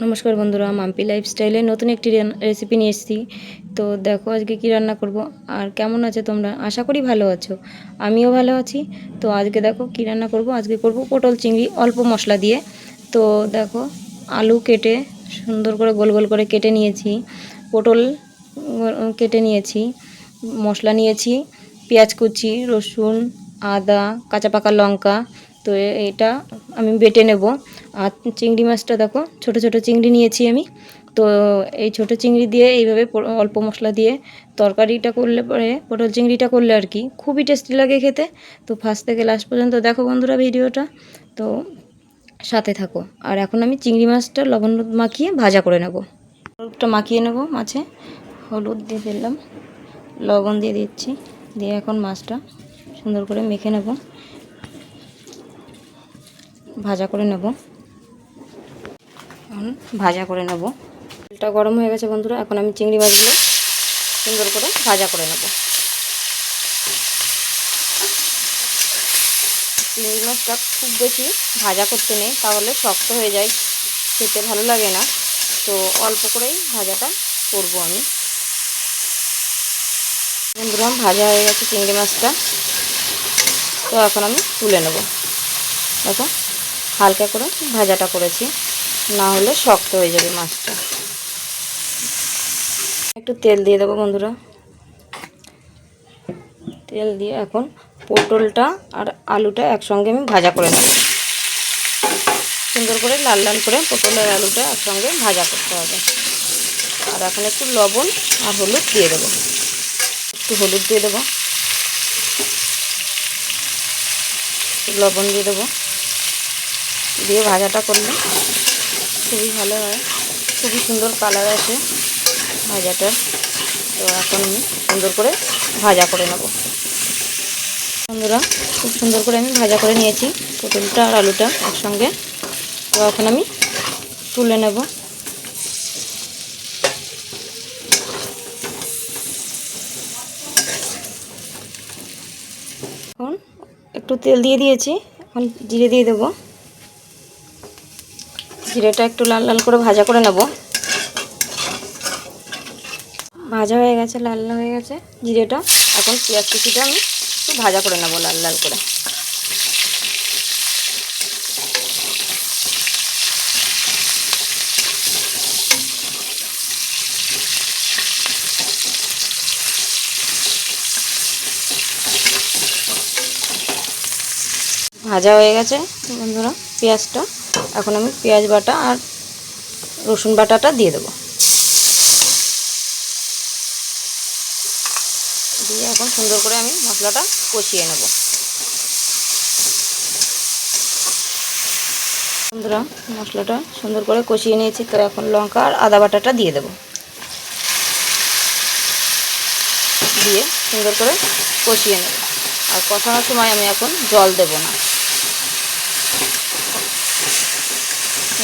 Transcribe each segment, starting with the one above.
নমস্কার বন্ধুরা, মাম্পি লাইফস্টাইলে নতুন একটি রেসিপি নিয়ে এসেছি। তো দেখো আজকে কি রান্না করব আর কেমন আছে তোমরা। আশা করি ভালো আছো, আমিও ভালো আছি। তো আজকে দেখো কি রান্না করব। আজকে করব পটল চিংড়ি অল্প মশলা দিয়ে। তো দেখো আলু কেটে সুন্দর করে গোল গোল করে কেটে নিয়েছি, পটল কেটে নিয়েছি, মশলা নিয়েছি, পেঁয়াজ কুচি, রসুন, আদা, কাঁচা পাকা লঙ্কা। তো এটা আমি বেটে নেব। আর চিংড়ি মাছটা দেখো ছোট ছোট চিংড়ি নিয়েছি আমি। তো এই ছোট চিংড়ি দিয়ে এইভাবে অল্প মশলা দিয়ে তরকারিটা করলে পরে, পটল চিংড়িটা করলে আর কি খুবই টেস্টি লাগে খেতে। তো ফার্স্ট থেকে লাস্ট পর্যন্ত দেখো বন্ধুরা ভিডিওটা, তো সাথে থাকো। আর এখন আমি চিংড়ি মাছটা লবণ মাখিয়ে ভাজা করে নেব। হলুদটা মাখিয়ে নেব মাছে, হলুদ দিয়ে ফেললাম, লবণ দিয়ে দিচ্ছি, দিয়ে এখন মাছটা সুন্দর করে মেখে নেব, ভাজা করে নেব। ভাজা করে নেব। তেলটা গরম হয়ে গেছে বন্ধুরা, এখন আমি চিংড়ি মাছগুলো সুন্দর করে ভাজা করে নেব। চিংড়ি মাছটা খুব বেশি ভাজা করতে নেই, তাহলে শক্ত হয়ে যায়, খেতে ভালো লাগে না। তো অল্প করেই ভাজাটা করব আমি। বন্ধুরা ভাজা হয়ে গেছে চিংড়ি মাছটা, তো এখন আমি তুলে নেব। দেখো হালকা করে ভাজাটা করেছি, না হলে শক্ত হয়ে যাবে মাছটা। একটু তেল দিয়ে দেবো বন্ধুরা। তেল দিয়ে এখন পটলটা আর আলুটা একসঙ্গে আমি ভাজা করে নেব। সুন্দর করে লাল লাল করে পটল আর আলুটা একসঙ্গে ভাজা করতে হবে। আর এখন একটু লবণ আর হলুদ দিয়ে দেবো, একটু হলুদ দিয়ে দেবো, লবণ দিয়ে দেবো, দিয়ে ভাজাটা করলে খুবই ভালো হয়, খুবই সুন্দর কালার আসে ভাজাটার। তো এখন আমি সুন্দর করে ভাজা করে নেব বন্ধুরা। খুব সুন্দর করে আমি ভাজা করে নিয়েছি পটলটা আর আলুটা একসঙ্গে। তো এখন আমি তুলে নেব। এখন একটু তেল দিয়ে দিয়েছি, এখন জিরে দিয়ে দেবো। জিরেটা একটু লাল লাল করে ভাজা করে নেব। ভাজা হয়ে গেছে, লাল লাল হয়ে গেছে জিরেটা। এখন পেঁয়াজ কুচিটা আমি একটু ভাজা করে নেব লাল লাল করে। ভাজা হয়ে গেছে বন্ধুরা পেঁয়াজটা। এখন আমি পেঁয়াজ বাটা আর রসুন বাটাটা দিয়ে দেবো, দিয়ে এখন সুন্দর করে আমি মশলাটা কষিয়ে নেব বন্ধুরা। মশলাটা সুন্দর করে কষিয়ে নিয়েছি, তো এখন লঙ্কা আর আদা বাটাটা দিয়ে দেব, দিয়ে সুন্দর করে কষিয়ে নেব। আর কষানোর সময় আমি এখন জল দেব না,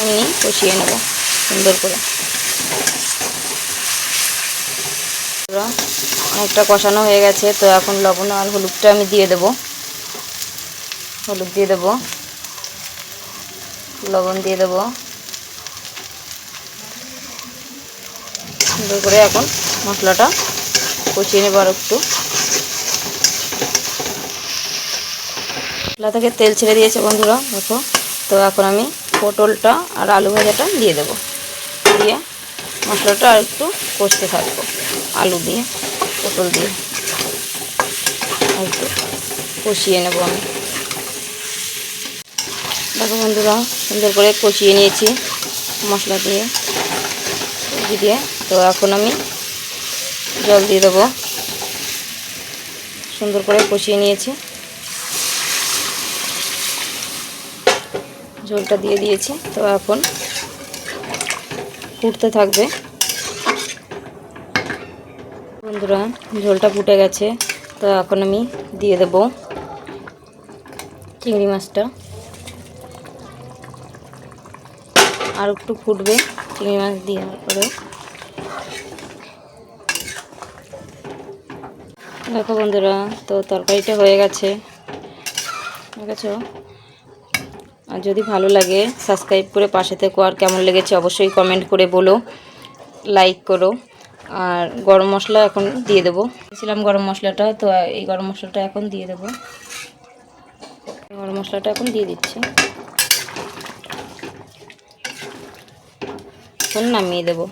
এমনি কষিয়ে নেব সুন্দর করে। অনেকটা কষানো হয়ে গেছে, তো এখন লবণ আর হলুদটা আমি দিয়ে দেব। হলুদ দিয়ে দেব, লবণ দিয়ে দেব, সুন্দর করে এখন মশলাটা কষিয়ে নেব আর একটু। মশলা থেকে তেল ছেড়ে দিয়েছে বন্ধুরা দেখো। তো এখন আমি পটলটা আর আলু ভাজাটা দিয়ে দেব, দিয়ে মশলাটা আর একটু কষতে থাকবো। আলু দিয়ে পটল দিয়ে আর একটু কষিয়ে নেব আমি। দেখো বন্ধুরা সুন্দর করে কষিয়ে নিয়েছি মশলা দিয়ে, সবজি দিয়ে। তো এখন আমি জল দিয়ে দেবো, সুন্দর করে কষিয়ে নিয়েছি, ঝোলটা দিয়ে দিয়েছি। তো এখন ফুটতে থাকবে বন্ধুরা। ঝোলটা ফুটে গেছে, তো এখন আমি দিয়ে দেব চিংড়ি মাছটা। আর একটু ফুটবে চিংড়ি মাছ দেওয়ার পরে। দেখো বন্ধুরা তো তরকারিটা হয়ে গেছে, দেখেছো। আর যদি ভালো লাগে সাবস্ক্রাইব করে পাশে থেকো, আর কেমন লেগেছে অবশ্যই কমেন্ট করে বলো, লাইক করো। আর গরম মশলা এখন দিয়ে দেবো, দিয়েছিলাম গরম মশলাটা, তো এই গরম মশলাটা এখন দিয়ে দেবো। গরম মশলাটা এখন দিয়ে দিচ্ছি, এখন নামিয়ে দেবো।